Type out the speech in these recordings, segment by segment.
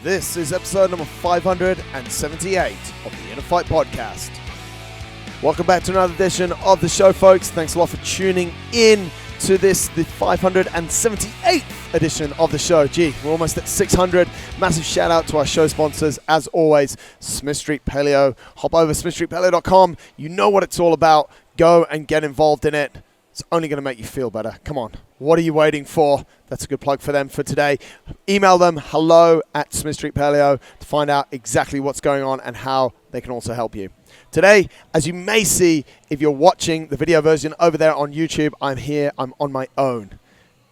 This is episode number 578 of the InnerFight podcast. Welcome back to another edition of the show, folks. Thanks a lot for tuning in to this, the 578th edition of the show. Gee, we're almost at 600. Massive shout out to our show sponsors, as always, Smith Street Paleo. Hop over smithstreetpaleo.com. You know what it's all about. Go and get involved in it. It's only going to make you feel better. Come on. What are you waiting for? That's a good plug for them for today. Email them hello@smithstreetpaleo to find out exactly what's going on and how they can also help you. Today, as you may see, if you're watching the video version over there on YouTube, I'm here. I'm on my own.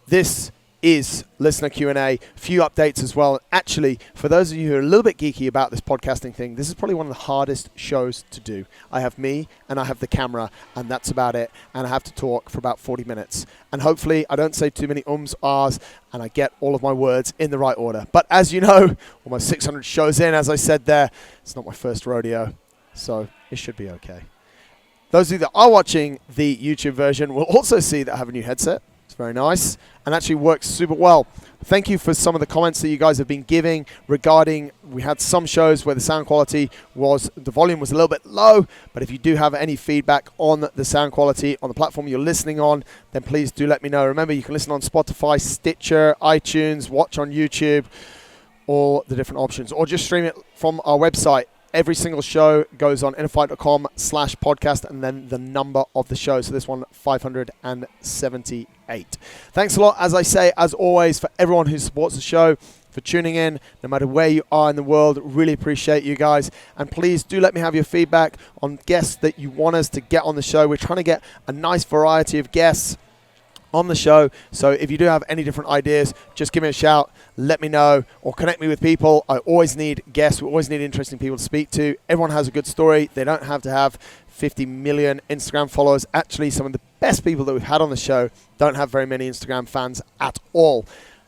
This is listener Q&A, few updates as well. Actually, for those of you who are a little bit geeky about this podcasting thing, this is probably one of the hardest shows to do. I have me and I have the camera, and that's about it. And I have to talk for about 40 minutes. And hopefully I don't say too many ums, ahs, and I get all of my words in the right order. But as you know, almost 600 shows in, as I said there, it's not my first rodeo, so it should be okay. Those of you that are watching the YouTube version will also see that I have a new headset. It's very nice and actually works super well. Thank you for some of the comments that you guys have been giving regarding, we had some shows where the sound quality was, the volume was a little bit low, but if you do have any feedback on the sound quality on the platform you're listening on, then please do let me know. Remember, you can listen on Spotify, Stitcher, iTunes, watch on YouTube, all the different options, or just stream it from our website. Every single show goes on innerfight.com/podcast and then the number of the show. So this one, 578. Thanks a lot, as I say, as always, for everyone who supports the show, for tuning in, no matter where you are in the world. Really appreciate you guys. And please do let me have your feedback on guests that you want us to get on the show. We're trying to get a nice variety of guests on the show, so if you do have any different ideas, just give me a shout, let me know, or connect me with people. I always need guests, we always need interesting people to speak to. Everyone has a good story. They don't have to have 50 million Instagram followers. Actually, some of the best people that we've had on the show don't have very many Instagram fans at all,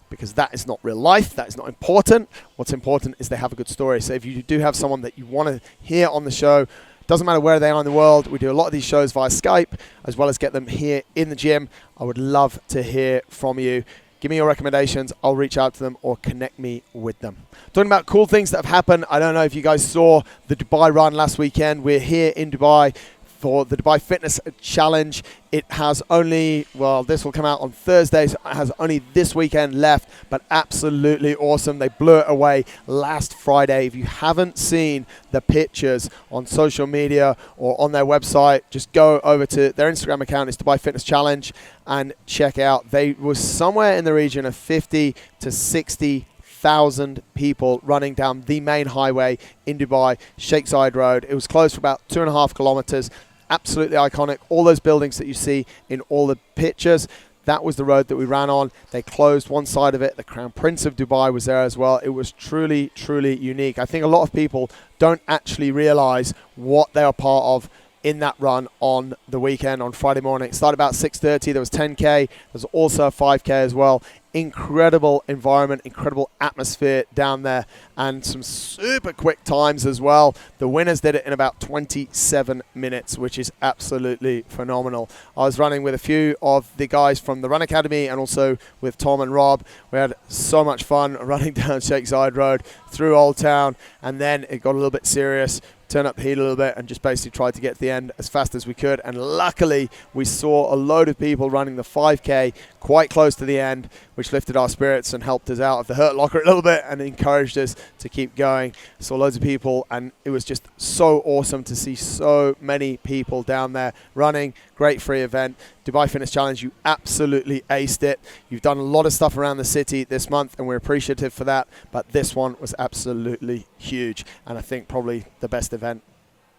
because that is not real life. That is not important. What's important is they have a good story. So if you do have someone that you want to hear on the show, doesn't matter where they are in the world, we do a lot of these shows via Skype, as well as get them here in the gym. I would love to hear from you. Give me your recommendations. I'll reach out to them or connect me with them. Talking about cool things that have happened. I don't know if you guys saw the Dubai run last weekend. We're here in Dubai for the Dubai Fitness Challenge. It has only, well, this will come out on Thursday, so it has only this weekend left, but absolutely awesome. They blew it away last Friday. If you haven't seen the pictures on social media or on their website, just go over to their Instagram account. It's Dubai Fitness Challenge, and check out. They were somewhere in the region of 50 to 60,000 people running down the main highway in Dubai, Sheikh Zayed Road. It was closed for about 2.5 kilometers. Absolutely iconic. All those buildings that you see in all the pictures, that was the road that we ran on. They closed one side of it. The Crown Prince of Dubai was there as well. It was truly, truly unique. I think a lot of people don't actually realize what they are part of in that run on the weekend, on Friday morning. It started about 6:30. There was 10K. There's also a 5K as well. Incredible environment, incredible atmosphere down there, and some super quick times as well. The winners did it in about 27 minutes, which is absolutely phenomenal. I was running with a few of the guys from the Run Academy and also with Tom and Rob. We had so much fun running down Sheikh Zayed Road through Old Town, and then it got a little bit serious. Turn up the heat a little bit and just basically tried to get to the end as fast as we could. And luckily, we saw a load of people running the 5K quite close to the end, which lifted our spirits and helped us out of the hurt locker a little bit and encouraged us to keep going. Saw loads of people, and it was just so awesome to see so many people down there running. Great free event. Dubai Fitness Challenge, you absolutely aced it. You've done a lot of stuff around the city this month, and we're appreciative for that, but this one was absolutely huge, and I think probably the best event,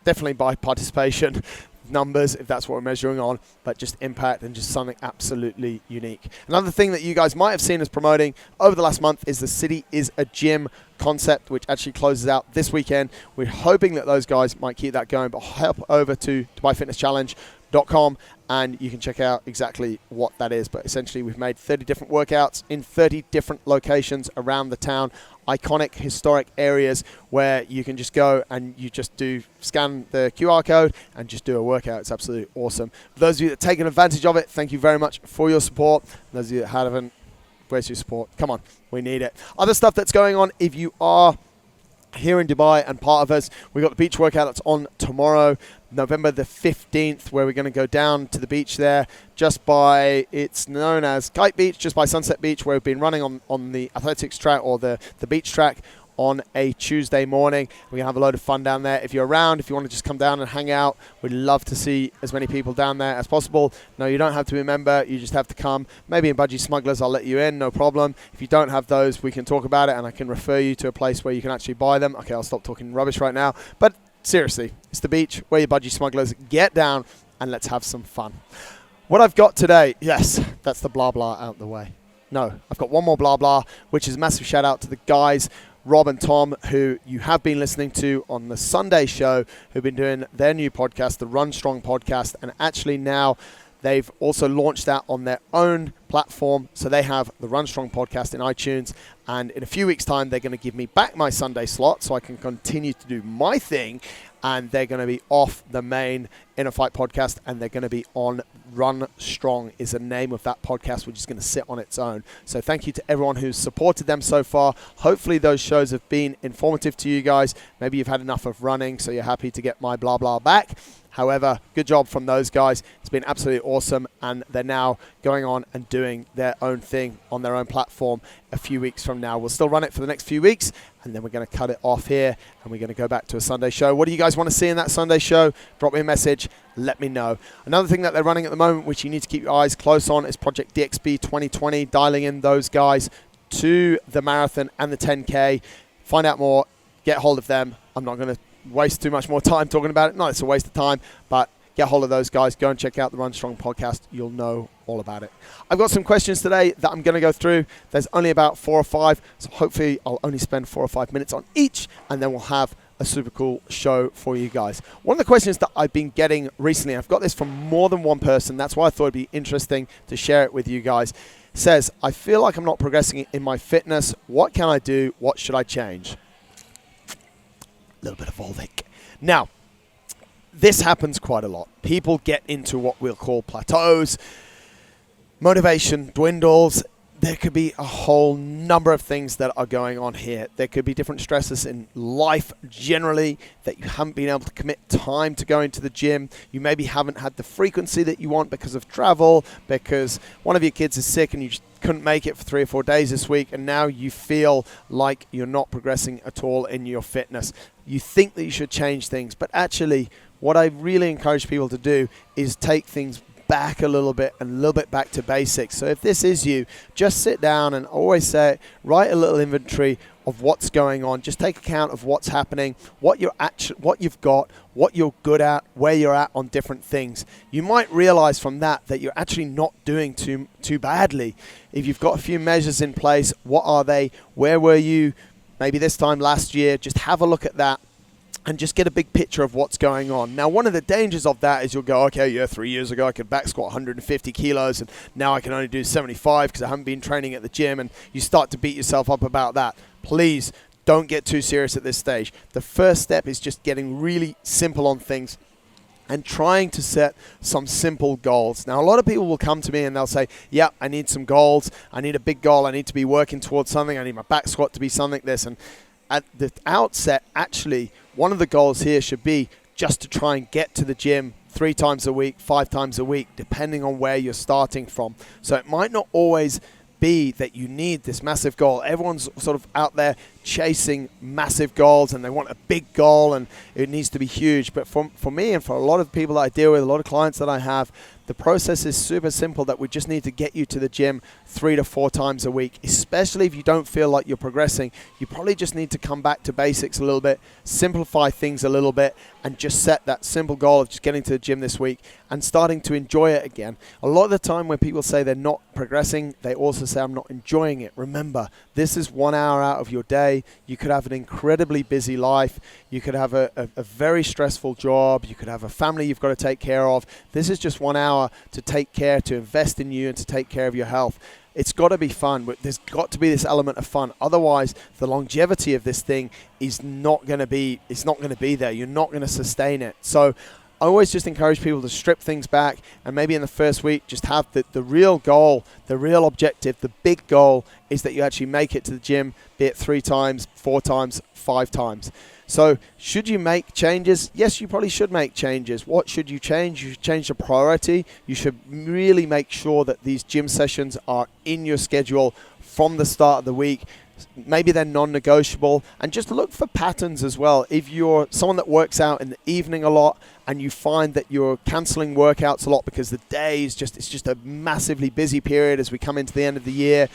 definitely by participation numbers, if that's what we're measuring on, but just impact and just something absolutely unique. Another thing that you guys might have seen us promoting over the last month is the City is a Gym concept, which actually closes out this weekend. We're hoping that those guys might keep that going, but hop over to DubaiFitnessChallenge.com and you can check out exactly what that is. But essentially, we've made 30 different workouts in 30 different locations around the town, iconic historic areas where you can just go and you just scan the QR code and just do a workout. It's absolutely awesome. For those of you that have taken advantage of it, thank you very much for your support. Those of you that haven't, Where's your support? Come on, we need it. Other stuff that's going on, if you are here in Dubai and part of us, we've got the beach workout that's on tomorrow, November the 15th, where we're going to go down to the beach there, just by, it's known as Kite Beach, just by Sunset Beach, where we've been running on the athletics track, or the beach track, on a Tuesday morning. We're going to have a load of fun down there. If you're around, if you want to just come down and hang out, we'd love to see as many people down there as possible. No, you don't have to be a member. You just have to come. Maybe in Budgie Smugglers, I'll let you in, no problem. If you don't have those, we can talk about it, and I can refer you to a place where you can actually buy them. Okay, I'll stop talking rubbish right now. But seriously, it's the beach. We're your Budgie Smugglers. Get down and let's have some fun. What I've got today, yes, that's the blah blah out the way. No, I've got one more blah blah, which is a massive shout out to the guys, Rob and Tom, who you have been listening to on the Sunday show, who've been doing their new podcast, the Run Strong podcast, and actually now they've also launched that on their own platform. So they have the Run Strong podcast in iTunes, and in a few weeks' time, they're going to give me back my Sunday slot so I can continue to do my thing, and they're going to be off the main InnerFight podcast, and they're going to be on Run Strong is the name of that podcast, which is going to sit on its own. So thank you to everyone who's supported them so far. Hopefully those shows have been informative to you guys. Maybe you've had enough of running, so you're happy to get my blah blah back. However, good job from those guys. It's been absolutely awesome, and they're now going on and doing their own thing on their own platform a few weeks from now. We'll still run it for the next few weeks, and then we're going to cut it off here, and we're going to go back to a Sunday show. What do you guys want to see in that Sunday show? Drop me a message. Let me know. Another thing that they're running at the moment, which you need to keep your eyes close on, is Project DXB 2020, dialing in those guys to the marathon and the 10K. Find out more. Get hold of them. I'm not going to waste too much more time talking about it. No, it's a waste of time, but get hold of those guys. Go and check out the Run Strong podcast. You'll know all about it. I've got some questions today that I'm going to go through. There's only about 4 or 5, so hopefully I'll only spend 4 or 5 minutes on each, and then we'll have a super cool show for you guys. One of the questions that I've been getting recently, I've got this from more than one person, that's why I thought it'd be interesting to share it with you guys, says, I feel like I'm not progressing in my fitness. What can I do? What should I change? A little bit of Volvic. Now, this happens quite a lot. People get into what we'll call plateaus. Motivation dwindles. There could be a whole number of things that are going on here. There could be different stresses in life generally, that you haven't been able to commit time to going to the gym. You maybe haven't had the frequency that you want because of travel, because one of your kids is sick and you just couldn't make it for 3 or 4 days this week, and now you feel like you're not progressing at all in your fitness. You think that you should change things, but actually what I really encourage people to do is take things back a little bit and a little bit back to basics. So if this is you, just sit down and always say, write a little inventory of what's going on. Just take account of what's happening, what you've got, what you're good at, where you're at on different things. You might realize from that you're actually not doing too badly. If you've got a few measures in place, what are they? Where were you maybe this time last year? Just have a look at that and just get a big picture of what's going on. Now, one of the dangers of that is you'll go, okay, yeah, 3 years ago I could back squat 150 kilos and now I can only do 75 because I haven't been training at the gym, and you start to beat yourself up about that. Please don't get too serious at this stage. The first step is just getting really simple on things and trying to set some simple goals. Now, a lot of people will come to me and they'll say, yeah, I need some goals. I need a big goal. I need to be working towards something. I need my back squat to be something this. And at the outset, actually, one of the goals here should be just to try and get to the gym 3 times a week, 5 times a week, depending on where you're starting from. So it might not always be that you need this massive goal. Everyone's sort of out there chasing massive goals and they want a big goal and it needs to be huge. But for me and for a lot of people that I deal with, a lot of clients that I have, the process is super simple, that we just need to get you to the gym 3 to 4 times a week. Especially if you don't feel like you're progressing, you probably just need to come back to basics a little bit, simplify things a little bit, and just set that simple goal of just getting to the gym this week and starting to enjoy it again. A lot of the time when people say they're not progressing, they also say I'm not enjoying it. Remember, this is 1 hour out of your day. You could have an incredibly busy life. You could have a very stressful job. You could have a family you've got to take care of. This is just 1 hour to take care, to invest in you and to take care of your health. It's got to be fun. There's got to be this element of fun. Otherwise, the longevity of this thing is not going to be. It's not going to be there. You're not going to sustain it. So, I always just encourage people to strip things back, and maybe in the first week just have the real goal, the real objective, the big goal is that you actually make it to the gym, be it 3 times, 4 times, 5 times. So should you make changes? Yes, you probably should make changes. What should you change? You should change the priority. You should really make sure that these gym sessions are in your schedule from the start of the week. Maybe they're non-negotiable, and just look for patterns as well. If you're someone that works out in the evening a lot and you find that you're cancelling workouts a lot because the day is it's just a massively busy period as we come into the end of the year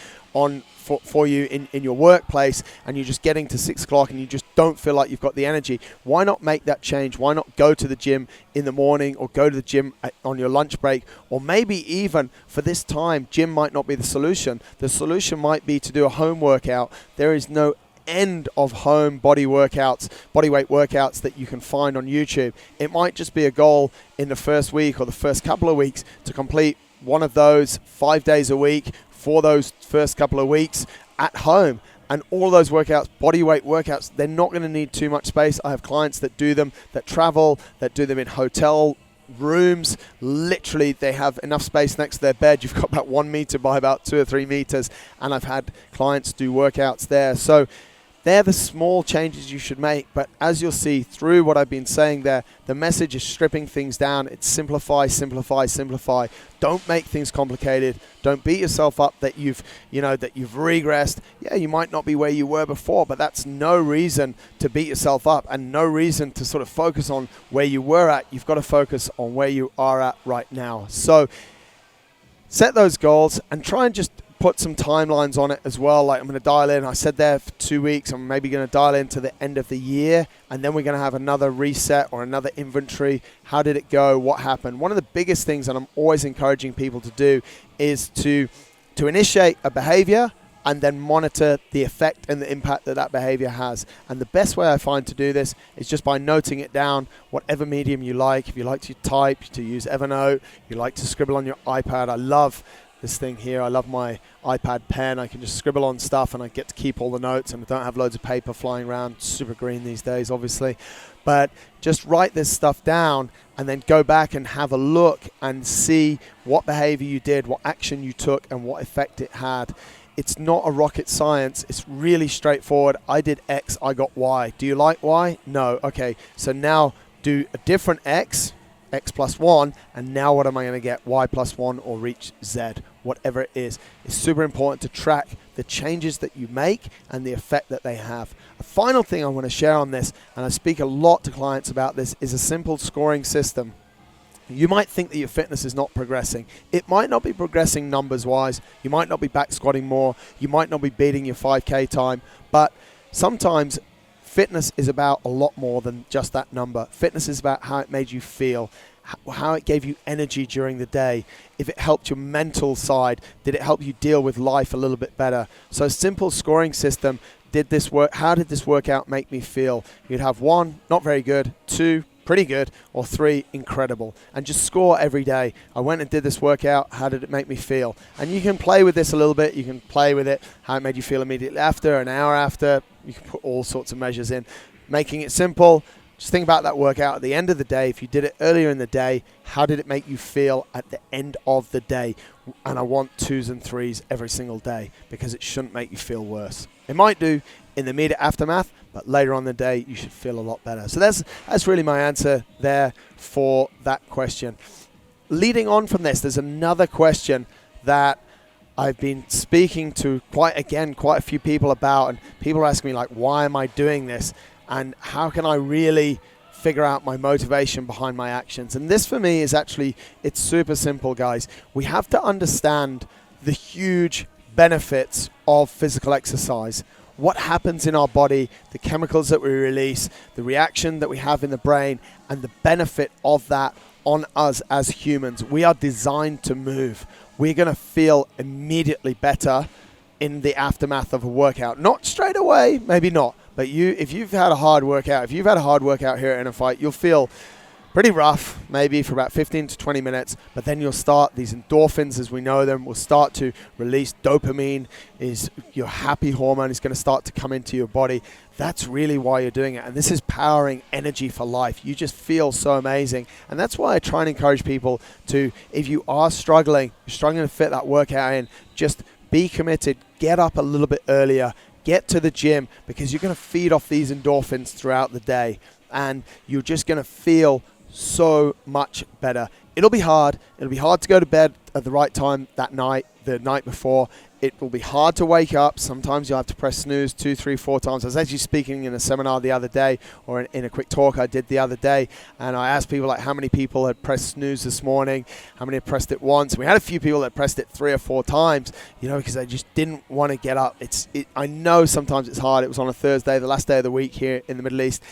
for you in your workplace, and you're just getting to 6 o'clock and you just don't feel like you've got the energy, why not make that change? Why not go to the gym in the morning, or go to the gym on your lunch break? Or maybe even for this time, gym might not be the solution. The solution might be to do a home workout. There is no end of home body weight workouts that you can find on YouTube. It might just be a goal in the first week or the first couple of weeks to complete one of those 5 days a week for those first couple of weeks at home. And all those workouts, body weight workouts, they're not going to need too much space. I have clients that do them, that travel, that do them in hotel rooms. Literally, they have enough space next to their bed. You've got about 1 meter by about 2 or 3 meters. And I've had clients do workouts there. So they're the small changes you should make. But as you'll see through what I've been saying there, the message is stripping things down. It's simplify, simplify, simplify. Don't make things complicated. Don't beat yourself up that you've regressed. Yeah, you might not be where you were before, but that's no reason to beat yourself up, and no reason to sort of focus on where you were at. You've got to focus on where you are at right now. So set those goals and try and just put some timelines on it as well. Like, I'm going to dial in, I said there, for 2 weeks. I'm maybe going to dial into the end of the year, and then we're going to have another reset or another inventory. How did it go? What happened? One of the biggest things that I'm always encouraging people to do is to initiate a behavior and then monitor the effect and the impact that behavior has. And the best way I find to do this is just by noting it down, whatever medium you like. If you like to type, to use Evernote, you like to scribble on your iPad. I love this thing here. I love my iPad pen. I can just scribble on stuff and I get to keep all the notes, and I don't have loads of paper flying around. Super green these days, obviously. But just write this stuff down and then go back and have a look and see what behavior you did, what action you took, and what effect it had. It's not a rocket science. It's really straightforward. I did X, I got Y. Do you like Y? No. Okay, so now do a different X plus 1, and now what am I going to get? Y plus 1 or reach Z, whatever it is. It's super important to track the changes that you make and the effect that they have. A final thing I want to share on this, and I speak a lot to clients about this, is a simple scoring system. You might think that your fitness is not progressing. It might not be progressing numbers-wise. You might not be back squatting more. You might not be beating your 5K time. But sometimes fitness is about a lot more than just that number. Fitness is about how it made you feel, how it gave you energy during the day. If it helped your mental side, did it help you deal with life a little bit better? So a simple scoring system. Did this work? How did this workout make me feel? You'd have 1, not very good, 2, pretty good, or 3, incredible. And just score every day. I went and did this workout. How did it make me feel? And you can play with this a little bit. You can play with it, how it made you feel immediately after, an hour after. You can put all sorts of measures in. Making it simple, just think about that workout at the end of the day. If you did it earlier in the day, how did it make you feel at the end of the day? And I want 2s and 3s every single day, because it shouldn't make you feel worse. It might do in the immediate aftermath, but later on in the day, you should feel a lot better. So that's really my answer there for that question. Leading on from this, there's another question that I've been speaking to quite a few people about, and people are asking me, like, why am I doing this? And how can I really figure out my motivation behind my actions? And this for me is actually, it's super simple, guys. We have to understand the huge benefits of physical exercise. What happens in our body, the chemicals that we release, the reaction that we have in the brain, and the benefit of that on us as humans. We are designed to move. We're going to feel immediately better in the aftermath of a workout. Not straight away, maybe not. But if you've had a hard workout, here at InnerFight, you'll feel pretty rough, maybe for about 15 to 20 minutes, but then you'll start, these endorphins as we know them, will start to release. Dopamine is your happy hormone, is going to start to come into your body. That's really why you're doing it. And this is powering energy for life. You just feel so amazing. And that's why I try and encourage people to, if you are struggling, you're struggling to fit that workout in, just be committed, get up a little bit earlier, get to the gym, because you're going to feed off these endorphins throughout the day. And you're just going to feel so much better. It'll be hard. It'll be hard to go to bed at the right time that night, the night before. It will be hard to wake up. Sometimes you'll have to press snooze 2, 3, 4 times. I was actually speaking in a seminar the other day, or in a quick talk I did the other day, and I asked people like how many people had pressed snooze this morning, how many had pressed it once. And we had a few people that pressed it 3 or 4 times, because they just didn't want to get up. I know sometimes it's hard. It was on a Thursday, the last day of the week here in the Middle East.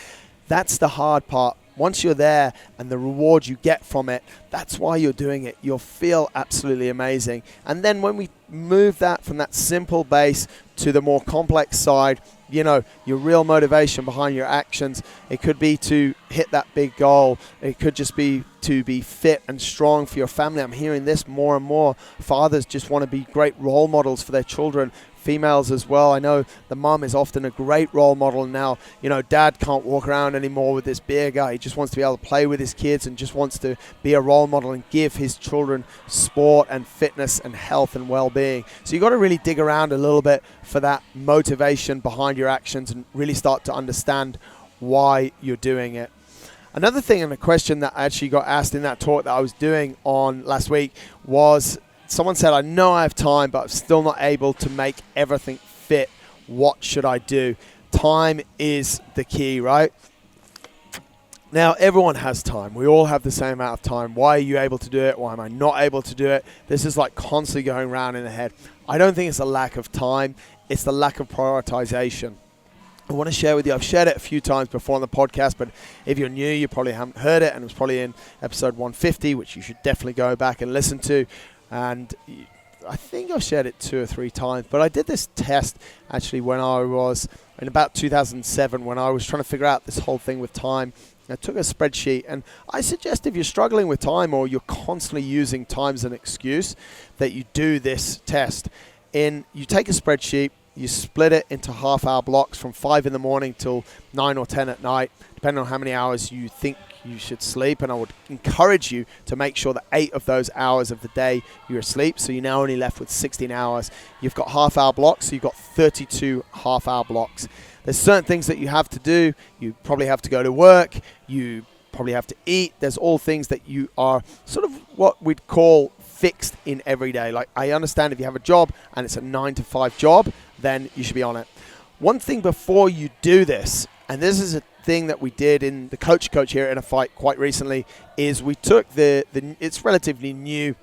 That's the hard part. Once you're there and the reward you get from it, that's why you're doing it. You'll feel absolutely amazing. And then when we move that from that simple base to the more complex side, your real motivation behind your actions, it could be to hit that big goal. It could just be to be fit and strong for your family. I'm hearing this more and more. Fathers just want to be great role models for their children. Females as well. I know the mum is often a great role model now. Dad can't walk around anymore with this beer guy. He just wants to be able to play with his kids and just wants to be a role model and give his children sport and fitness and health and well-being. So you've got to really dig around a little bit for that motivation behind your actions and really start to understand why you're doing it. Another thing, and a question that I actually got asked in that talk that I was doing on last week was, someone said, I know I have time, but I'm still not able to make everything fit. What should I do? Time is the key, right? Now, everyone has time. We all have the same amount of time. Why are you able to do it? Why am I not able to do it? This is like constantly going around in the head. I don't think it's a lack of time. It's the lack of prioritization. I want to share with you, I've shared it a few times before on the podcast, but if you're new, you probably haven't heard it, and it was probably in episode 150, which you should definitely go back and listen to. And I think I've shared it 2 or 3 times, but I did this test actually when I was in about 2007, when I was trying to figure out this whole thing with time. I took a spreadsheet, and I suggest if you're struggling with time or you're constantly using time as an excuse, that you do this test. You take a spreadsheet, you split it into half-hour blocks from 5 in the morning till 9 or 10 at night, depending on how many hours you think you should sleep. And I would encourage you to make sure that 8 of those hours of the day you're asleep, so you're now only left with 16 hours. You've got half-hour blocks, so you've got 32 half-hour blocks. There's certain things that you have to do. You probably have to go to work. You probably have to eat. There's all things that you are sort of what we'd call fixed in every day. Like, I understand if you have a job and it's a 9-to-5 job, then you should be on it. One thing before you do this, and this is a thing that we did in the coach here at InnerFight quite recently, is we took it's relatively new,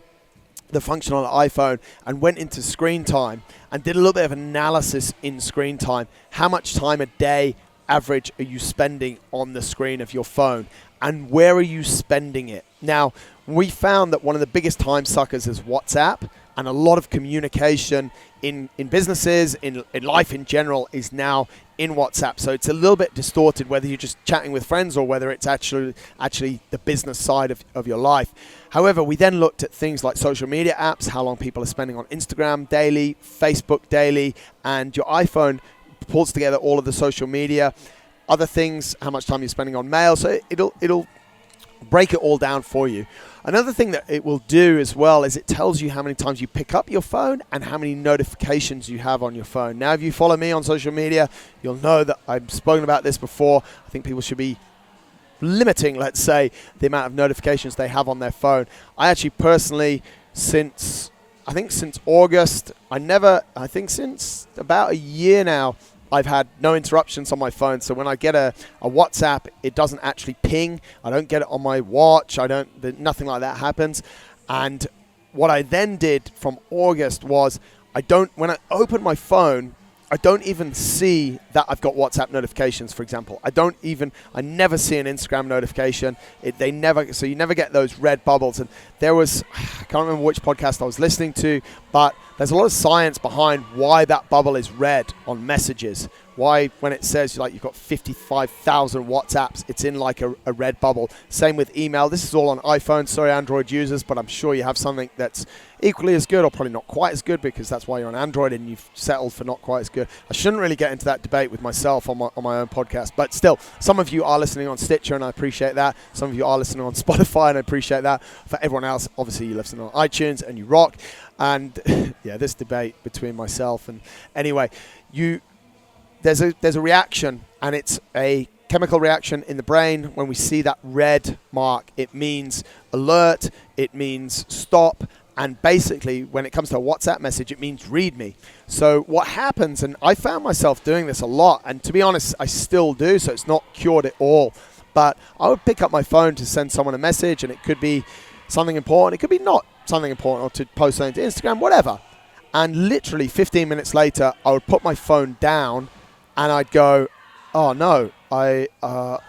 the function on the iPhone, and went into screen time and did a little bit of analysis in screen time. How much time a day average are you spending on the screen of your phone, and where are you spending it? Now, we found that one of the biggest time suckers is WhatsApp, and a lot of communication in businesses, in life in general, is now in WhatsApp. So it's a little bit distorted whether you're just chatting with friends or whether it's actually the business side of your life. However, we then looked at things like social media apps, how long people are spending on Instagram daily, Facebook daily, and your iPhone pulls together all of the social media, other things, how much time you're spending on mail. So it'll break it all down for you. Another thing that it will do as well is it tells you how many times you pick up your phone and how many notifications you have on your phone. Now, if you follow me on social media, you'll know that I've spoken about this before. I think people should be limiting, let's say, the amount of notifications they have on their phone. I actually personally, since August, since about a year now, I've had no interruptions on my phone. So when I get a WhatsApp, it doesn't actually ping. I don't get it on my watch. Nothing like that happens. And what I then did from August was when I open my phone, I don't even see that I've got WhatsApp notifications, for example. I never see an Instagram notification. So you never get those red bubbles. And I can't remember which podcast I was listening to, But there's a lot of science behind why that bubble is red on messages. Why, when it says like you've got 55,000 WhatsApps, it's in like a red bubble. Same with email. This is all on iPhone. Sorry, Android users, but I'm sure you have something that's equally as good, or probably not quite as good, because that's why you're on Android and you've settled for not quite as good. I shouldn't really get into that debate with myself on my own podcast, but still, some of you are listening on Stitcher, and I appreciate that. Some of you are listening on Spotify, and I appreciate that. For everyone else, obviously, you listen on iTunes, and you rock. And yeah, this debate between myself and anyway, there's a reaction, and it's a chemical reaction in the brain. When we see that red mark, it means alert, it means stop, and basically when it comes to a WhatsApp message, it means read me. So what happens, and I found myself doing this a lot, and to be honest, I still do, so it's not cured at all, but I would pick up my phone to send someone a message, and it could be something important, it could be not something important, or to post something to Instagram, whatever. And literally 15 minutes later, I would put my phone down, and I'd go, oh no, I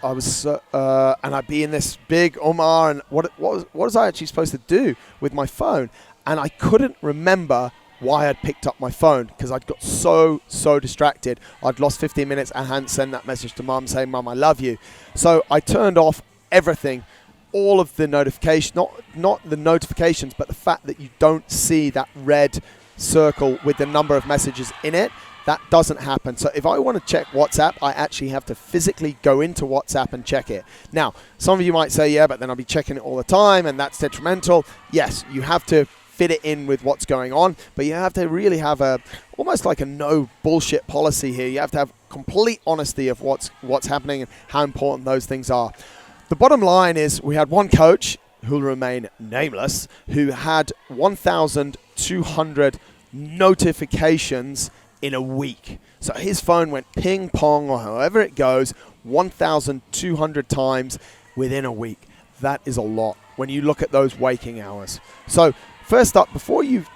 was, and I'd be in this big Omar, and what was I actually supposed to do with my phone? And I couldn't remember why I'd picked up my phone, because I'd got so distracted. I'd lost 15 minutes and hadn't sent that message to mum saying, Mum, I love you. So I turned off everything, all of the notifications, not the notifications, but the fact that you don't see that red circle with the number of messages in it. That doesn't happen. So if I want to check WhatsApp, I actually have to physically go into WhatsApp and check it. Now, some of you might say, yeah, but then I'll be checking it all the time, and that's detrimental. Yes, you have to fit it in with what's going on, but you have to really have almost like a no bullshit policy here. You have to have complete honesty of what's happening and how important those things are. The bottom line is, we had one coach who will remain nameless, who had 1,200 notifications in a week. So his phone went ping pong, or however it goes, 1,200 times within a week. That is a lot when you look at those waking hours. So first up, before you've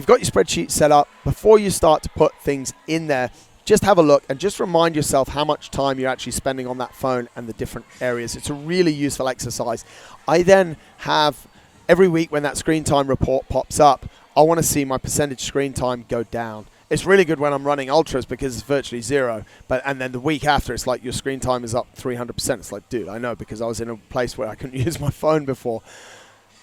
got your spreadsheet set up, before you start to put things in there, just have a look and just remind yourself how much time you're actually spending on that phone and the different areas. It's a really useful exercise. I then have, every week when that screen time report pops up, I want to see my percentage screen time go down. It's really good when I'm running ultras because it's virtually zero. And then the week after, it's like your screen time is up 300%. It's like, dude, I know, because I was in a place where I couldn't use my phone before.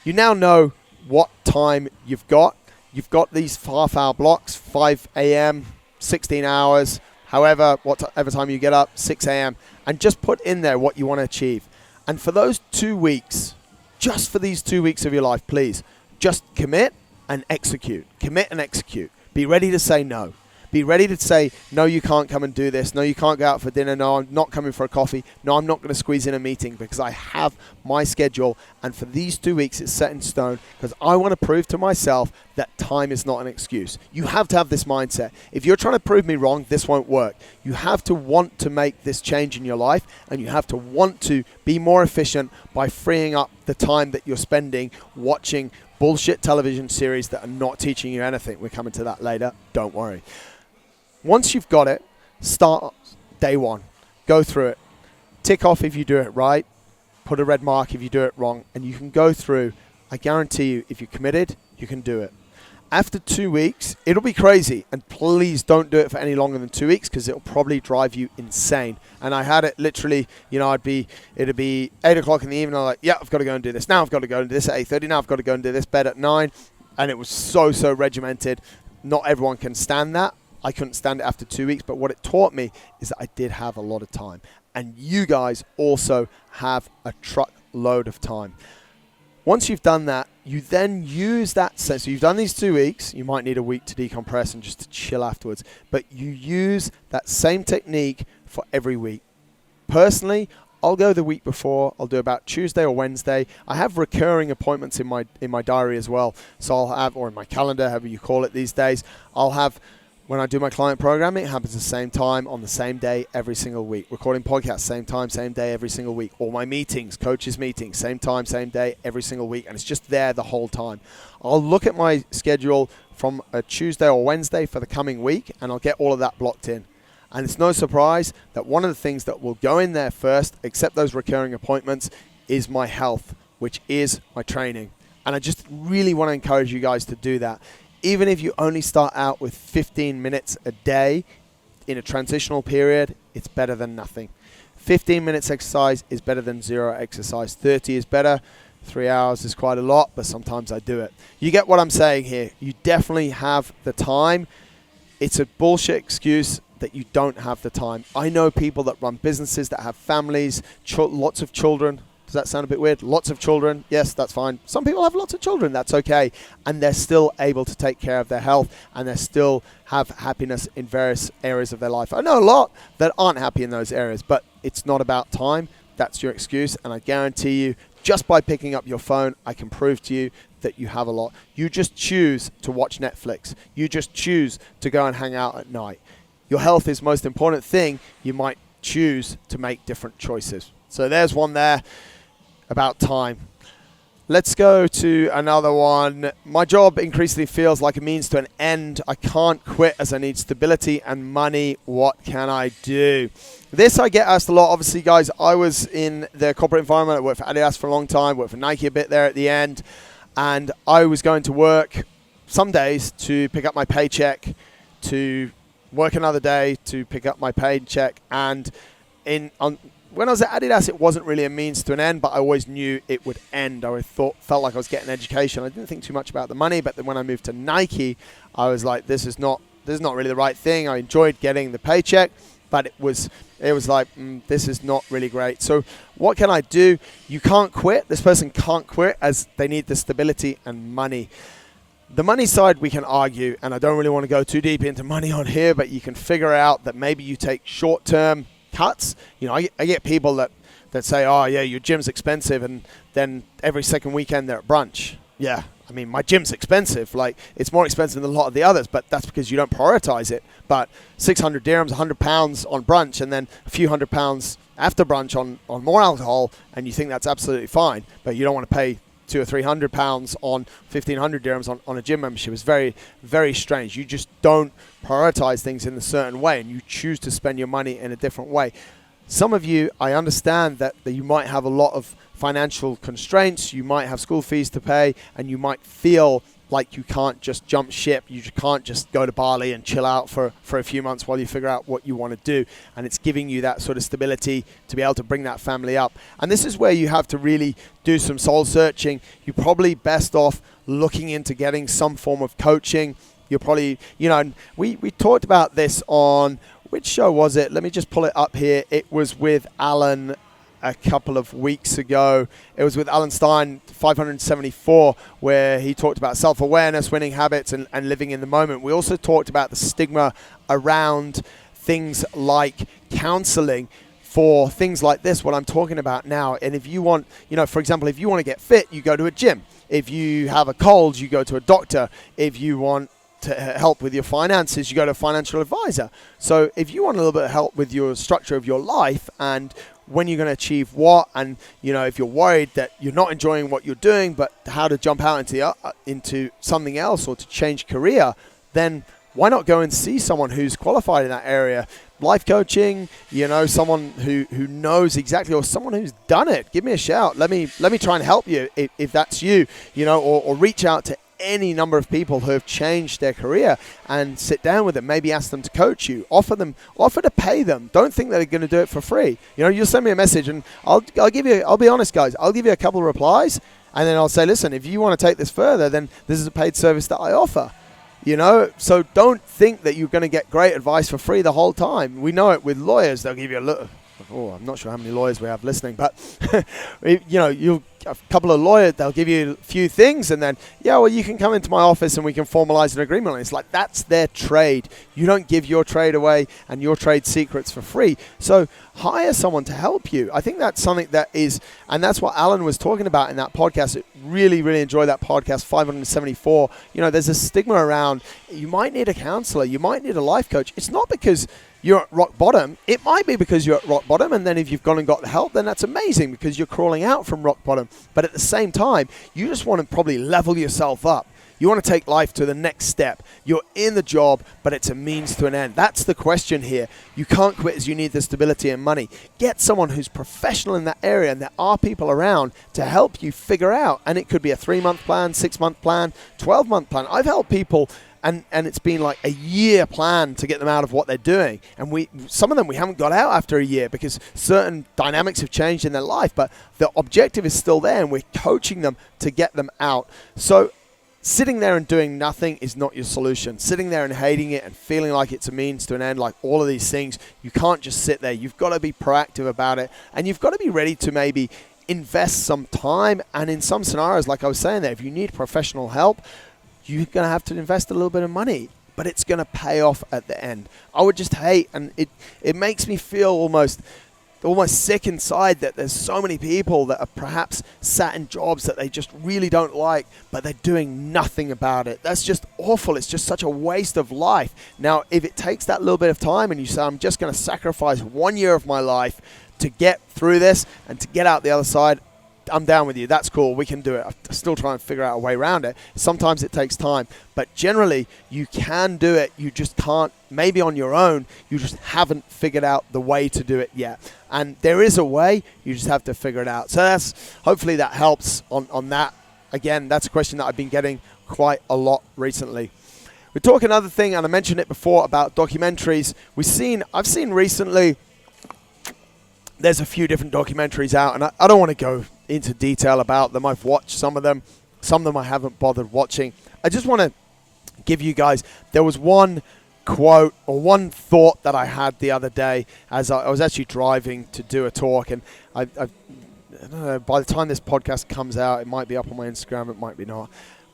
You now know what time you've got. You've got these half-hour blocks, 5 a.m., 16 hours, whatever time you get up, 6 a.m., and just put in there what you want to achieve. And for those 2 weeks, just for these 2 weeks of your life, please, just commit and execute. Commit and execute. Be ready to say no. Be ready to say, no, you can't come and do this. No, you can't go out for dinner. No, I'm not coming for a coffee. No, I'm not going to squeeze in a meeting, because I have my schedule. And for these 2 weeks, it's set in stone, because I want to prove to myself that time is not an excuse. You have to have this mindset. If you're trying to prove me wrong, this won't work. You have to want to make this change in your life, and you have to want to be more efficient by freeing up the time that you're spending watching bullshit television series that are not teaching you anything. We're coming to that later. Don't worry. Once you've got it, start day one. Go through it. Tick off if you do it right. Put a red mark if you do it wrong. And you can go through. I guarantee you, if you're committed, you can do it. After 2 weeks, it'll be crazy. And please don't do it for any longer than 2 weeks, because it'll probably drive you insane. And I had it literally, it'd be 8 o'clock in the evening. I'm like, yeah, I've got to go and do this. Now I've got to go and do this at 8:30. Now I've got to go and do this, bed at 9. And it was so regimented. Not everyone can stand that. I couldn't stand it after 2 weeks, but what it taught me is that I did have a lot of time. And you guys also have a truckload of time. Once you've done that, you then use that sense. So you've done these 2 weeks. You might need a week to decompress and just to chill afterwards. But you use that same technique for every week. Personally, I'll go the week before. I'll do about Tuesday or Wednesday. I have recurring appointments in my diary as well. So I'll have, or in my calendar, however you call it these days, I'll have, when I do my client programming, it happens the same time on the same day every single week. Recording podcasts, same time, same day every single week. All my meetings, coaches meetings, same time, same day every single week. And it's just there the whole time. I'll look at my schedule from a Tuesday or Wednesday for the coming week, and I'll get all of that blocked in. And it's no surprise that one of the things that will go in there first, except those recurring appointments, is my health, which is my training. And I just really want to encourage you guys to do that. even if you only start out with 15 minutes a day in a transitional period, it's better than nothing. 15 minutes exercise is better than 0 exercise. 30 is better. 3 hours is quite a lot, but sometimes I do it. You get what I'm saying here. You definitely have the time. It's a bullshit excuse that you don't have the time. I know people that run businesses that have families, lots of children. Does that sound a bit weird? Lots of children. Yes, that's fine. Some people have lots of children. That's okay. And they're still able to take care of their health, and they still have happiness in various areas of their life. I know a lot that aren't happy in those areas, but it's not about time. That's your excuse. And I guarantee you, just by picking up your phone, I can prove to you that you have a lot. You just choose to watch Netflix. You just choose to go and hang out at night. Your health is the most important thing. You might choose to make different choices. So there's one there about time. Let's go to another one. My job increasingly feels like a means to an end. I can't quit as I need stability and money. What can I do? This I get asked a lot. Obviously, guys, I was in the corporate environment. I worked for Adidas for a long time, worked for Nike a bit there at the end. And I was going to work some days to pick up my paycheck, to work another day to pick up my paycheck. And when I was at Adidas, it wasn't really a means to an end, but I always knew it would end. I felt like I was getting education. I didn't think too much about the money, but then when I moved to Nike, I was like, this is not really the right thing. I enjoyed getting the paycheck, but it was like, this is not really great. So what can I do? You can't quit. This person can't quit as they need the stability and money. The money side we can argue, and I don't really want to go too deep into money on here, but you can figure out that maybe you take short-term cuts. You know, I get people that say, oh yeah, your gym's expensive, and then every second weekend they're at brunch. Yeah, I mean, my gym's expensive. Like, it's more expensive than a lot of the others, but that's because you don't prioritize it. But 600 dirhams, 100 pounds on brunch, and then a few £100 after brunch on more alcohol, and you think that's absolutely fine, but you don't want to pay £200 or £300 on 1,500 dirhams on a gym membership. Is very, very strange. You just don't prioritize things in a certain way, and you choose to spend your money in a different way. Some of you, I understand that you might have a lot of financial constraints. You might have school fees to pay, and you might feel like you can't just jump ship. You can't just go to Bali and chill out for a few months while you figure out what you want to do. And it's giving you that sort of stability to be able to bring that family up. And this is where you have to really do some soul searching. You're probably best off looking into getting some form of coaching. You're probably, we talked about this on, which show was it? Let me just pull it up here. It was with Alan a couple of weeks ago. It was with Alan Stein, 574, where he talked about self-awareness, winning habits, and living in the moment. We also talked about the stigma around things like counseling for things like this, what I'm talking about now. And if you want, for example, if you want to get fit, you go to a gym. If you have a cold, you go to a doctor. If you want to help with your finances, you go to a financial advisor. So if you want a little bit of help with your structure of your life and when you're going to achieve what, and if you're worried that you're not enjoying what you're doing, but how to jump out into something else or to change career, then why not go and see someone who's qualified in that area? Life coaching, someone who knows exactly, or someone who's done it. Give me a shout. Let me try and help you if that's you, or reach out to any number of people who have changed their career and sit down with them, maybe ask them to coach you, offer to pay them. Don't think that they're going to do it for free. You'll send me a message and I'll be honest, guys, I'll give you a couple of replies, and then I'll say, listen, if you want to take this further, then this is a paid service that I offer. So don't think that you're going to get great advice for free the whole time. We know it with lawyers. They'll give you a little, I'm not sure how many lawyers we have listening, but you'll a couple of lawyers, they'll give you a few things, and then you can come into my office and we can formalize an agreement. And it's like, that's their trade. You don't give your trade away and your trade secrets for free. So hire someone to help you. I think that's something that is, and that's what Alan was talking about in that podcast. I really, really enjoyed that podcast, 574. There's a stigma around, you might need a counselor, you might need a life coach. It's not because you're at rock bottom. It might be because you're at rock bottom, and then if you've gone and got help, then that's amazing because you're crawling out from rock bottom. But at the same time, you just want to probably level yourself up. You want to take life to the next step. You're in the job, but it's a means to an end. That's the question here. You can't quit as you need the stability and money. Get someone who's professional in that area, and there are people around to help you figure out. And it could be a 3-month plan, 6-month plan, 12-month plan. I've helped people, and it's been like a year plan to get them out of what they're doing. And some of them we haven't got out after a year because certain dynamics have changed in their life, but the objective is still there, and we're coaching them to get them out. So sitting there and doing nothing is not your solution. Sitting there and hating it and feeling like it's a means to an end, like all of these things, you can't just sit there. You've got to be proactive about it, and you've got to be ready to maybe invest some time. And in some scenarios, like I was saying there, if you need professional help, you're going to have to invest a little bit of money, but it's going to pay off at the end. I would just hate, and it makes me feel almost sick inside that there's so many people that are perhaps sat in jobs that they just really don't like, but they're doing nothing about it. That's just awful. It's just such a waste of life. Now, if it takes that little bit of time and you say, I'm just going to sacrifice 1 year of my life to get through this and to get out the other side, I'm down with you. That's cool. We can do it. I'm still trying to figure out a way around it. Sometimes it takes time, but generally you can do it. You just can't, maybe on your own, you just haven't figured out the way to do it yet. And there is a way, you just have to figure it out. So hopefully that helps on that. Again, that's a question that I've been getting quite a lot recently. We talk another thing, and I mentioned it before, about documentaries. I've seen recently, there's a few different documentaries out, and I don't want to go into detail about them. I've watched some of them. Some of them I haven't bothered watching. I just want to give you guys, there was one quote or one thought that I had the other day as I was actually driving to do a talk, and I don't know, by the time this podcast comes out, it might be up on my Instagram, it might be not.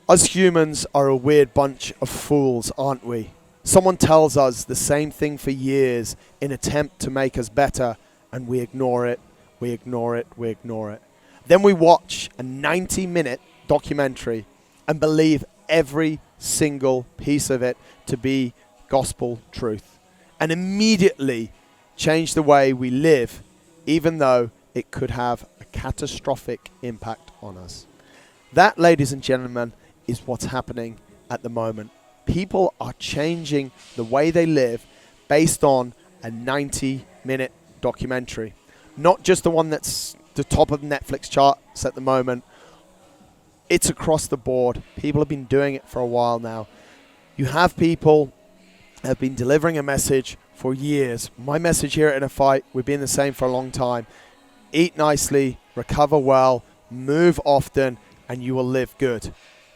Us humans are a weird bunch of fools, aren't we? Someone tells us the same thing for years in attempt to make us better, and we ignore it, we ignore it, we ignore it. Then we watch a 90-minute documentary and believe every single piece of it to be gospel truth, and immediately change the way we live, even though it could have a catastrophic impact on us. That, ladies and gentlemen, is what's happening at the moment. People are changing the way they live based on a 90-minute documentary. Not just the one that's the top of Netflix charts at the moment. It's across the board. People have been doing it for a while now. You have people that have been delivering a message for years. My message here at InnerFight, we've been the same for a long time. Eat nicely, recover well, move often, and you will live good.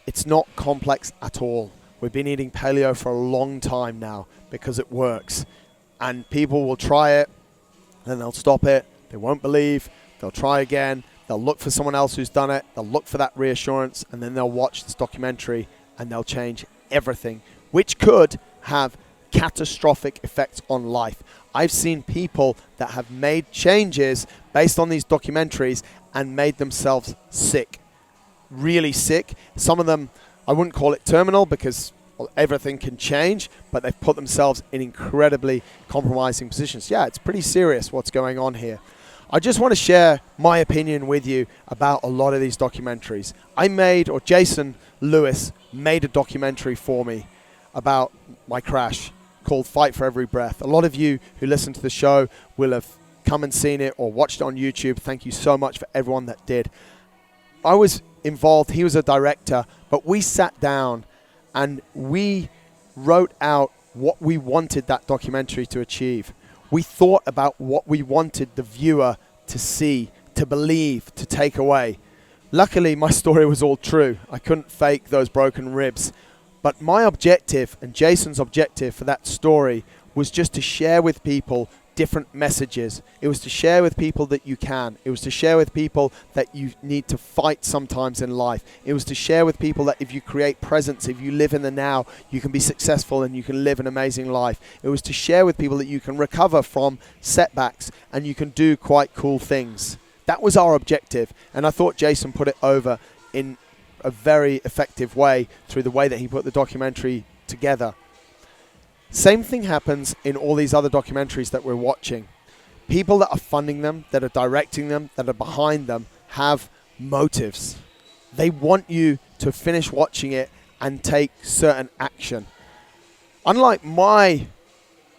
It's not complex at all. We've been eating paleo for a long time now because it works. And people will try it, then they'll stop it. They won't believe. They'll try again. They'll look for someone else who's done it. They'll look for that reassurance, and then they'll watch this documentary, and they'll change everything, which could have catastrophic effects on life. I've seen people that have made changes based on these documentaries and made themselves sick, really sick. Some of them, I wouldn't call it terminal because everything can change, but they've put themselves in incredibly compromising positions. Yeah, it's pretty serious what's going on here. I just want to share my opinion with you about a lot of these documentaries. Jason Lewis made a documentary for me about my crash called Fight for Every Breath. A lot of you who listen to the show will have come and seen it or watched it on YouTube. Thank you so much for everyone that did. I was involved. He was a director, but we sat down and we wrote out what we wanted that documentary to achieve. We thought about what we wanted the viewer to see, to believe, to take away. Luckily, my story was all true. I couldn't fake those broken ribs. But my objective and Jason's objective for that story was just to share with people different messages. It was to share with people that you can. It was to share with people that you need to fight sometimes in life. It was to share with people that if you create presence, if you live in the now, you can be successful and you can live an amazing life. It was to share with people that you can recover from setbacks and you can do quite cool things. That was our objective, and I thought Jason put it over in a very effective way through the way that he put the documentary together. Same thing happens in all these other documentaries that we're watching. People that are funding them, that are directing them, that are behind them, have motives. They want you to finish watching it and take certain action. Unlike my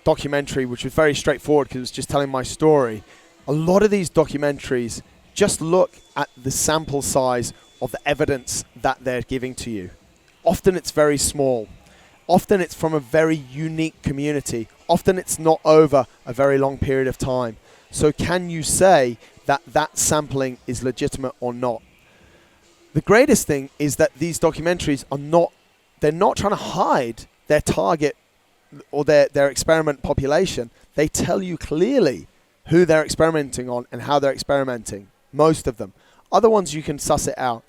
documentary, which was very straightforward because it was just telling my story, a lot of these documentaries just look at the sample size of the evidence that they're giving to you. Often it's very small. Often it's from a very unique community. Often it's not over a very long period of time. So can you say that that sampling is legitimate or not? The greatest thing is that these documentaries they're not trying to hide their target or their experiment population. They tell you clearly who they're experimenting on and how they're experimenting. Most of them. Other ones you can suss it out.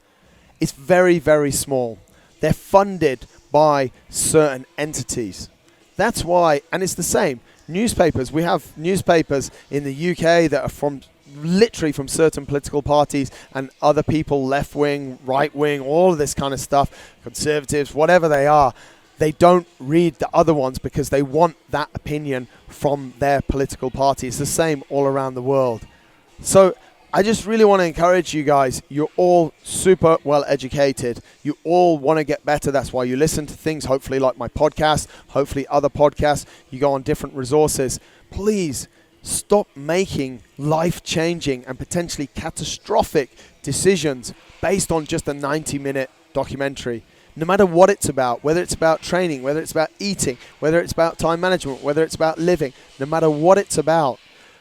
It's very, very small. They're funded by certain entities. That's why, and it's the same. Newspapers, we have newspapers in the UK that are literally from certain political parties and other people, left wing, right wing, all of this kind of stuff, conservatives, whatever they are. They don't read the other ones because they want that opinion from their political party. It's the same all around the world. So I just really want to encourage you guys. You're all super well educated. You all want to get better. That's why you listen to things, hopefully like my podcast, hopefully other podcasts. You go on different resources. Please stop making life-changing and potentially catastrophic decisions based on just a 90-minute documentary. No matter what it's about, whether it's about training, whether it's about eating, whether it's about time management, whether it's about living, no matter what it's about,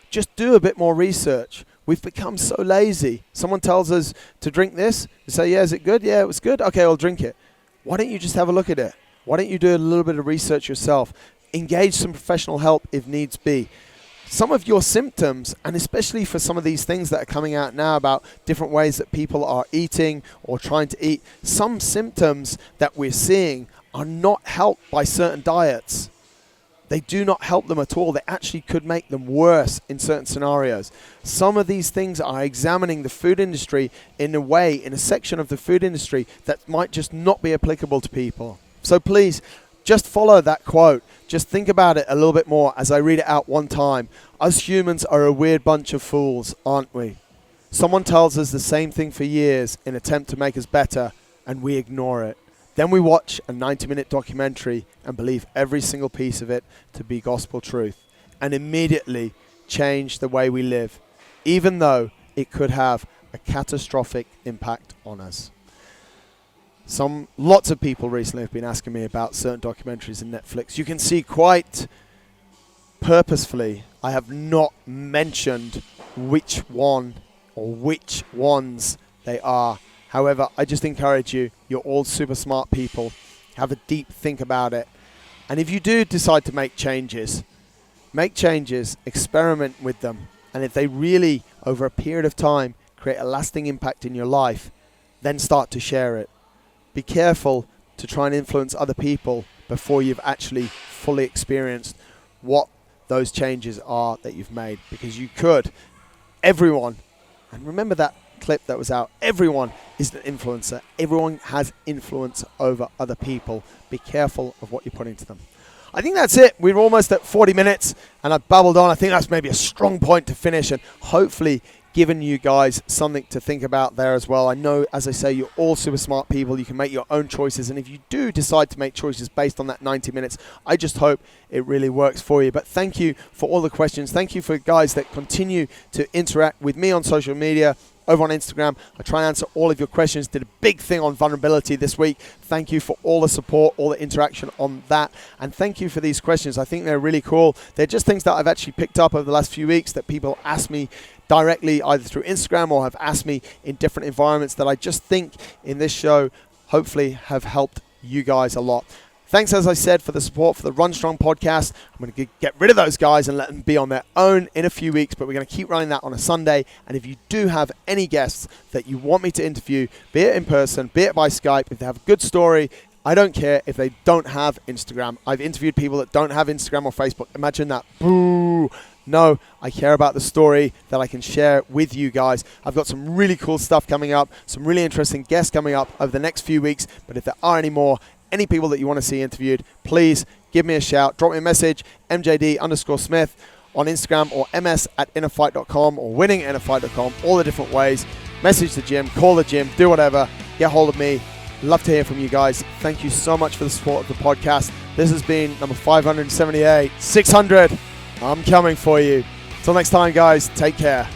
just do a bit more research. We've become so lazy. Someone tells us to drink this. We say, yeah, is it good? Yeah, it was good. Okay, I'll drink it. Why don't you just have a look at it? Why don't you do a little bit of research yourself? Engage some professional help if needs be. Some of your symptoms, and especially for some of these things that are coming out now about different ways that people are eating or trying to eat, some symptoms that we're seeing are not helped by certain diets. They do not help them at all. They actually could make them worse in certain scenarios. Some of these things are examining the food industry in a way, in a section of the food industry that might just not be applicable to people. So please, just follow that quote. Just think about it a little bit more as I read it out one time. Us humans are a weird bunch of fools, aren't we? Someone tells us the same thing for years in an attempt to make us better, and we ignore it. Then we watch a 90-minute documentary and believe every single piece of it to be gospel truth and immediately change the way we live, even though it could have a catastrophic impact on us. Lots of people recently have been asking me about certain documentaries in Netflix. You can see quite purposefully I have not mentioned which one or which ones they are. However, I just encourage you, you're all super smart people. Have a deep think about it. And if you do decide to make changes, experiment with them. And if they really, over a period of time, create a lasting impact in your life, then start to share it. Be careful to try and influence other people before you've actually fully experienced what those changes are that you've made. Because you could, everyone, and remember that clip that was out, everyone is an influencer. Everyone has influence over other people. Be careful of what you're putting to them. I think that's it. We're almost at 40 minutes and I've babbled on. I think that's maybe a strong point to finish and hopefully given you guys something to think about there as well. I know, as I say, you're all super smart people. You can make your own choices. And if you do decide to make choices based on that 90 minutes, I just hope it really works for you. But thank you for all the questions. Thank you for guys that continue to interact with me on social media. Over on Instagram, I try and answer all of your questions. Did a big thing on vulnerability this week. Thank you for all the support, all the interaction on that. And thank you for these questions. I think they're really cool. They're just things that I've actually picked up over the last few weeks that people ask me directly either through Instagram or have asked me in different environments that I just think in this show hopefully have helped you guys a lot. Thanks, as I said, for the support for the Run Strong podcast. I'm going to get rid of those guys and let them be on their own in a few weeks, but we're going to keep running that on a Sunday. And if you do have any guests that you want me to interview, be it in person, be it by Skype, if they have a good story, I don't care if they don't have Instagram. I've interviewed people that don't have Instagram or Facebook. Imagine that. Boo. No, I care about the story that I can share with you guys. I've got some really cool stuff coming up, some really interesting guests coming up over the next few weeks. But if there are any more, any people that you want to see interviewed, please give me a shout. Drop me a message, MJD_Smith on Instagram or ms@innerfight.com or winning@innerfight.com, all the different ways. Message the gym, call the gym, do whatever. Get hold of me. Love to hear from you guys. Thank you so much for the support of the podcast. This has been number 578. 600. I'm coming for you. Till next time, guys. Take care.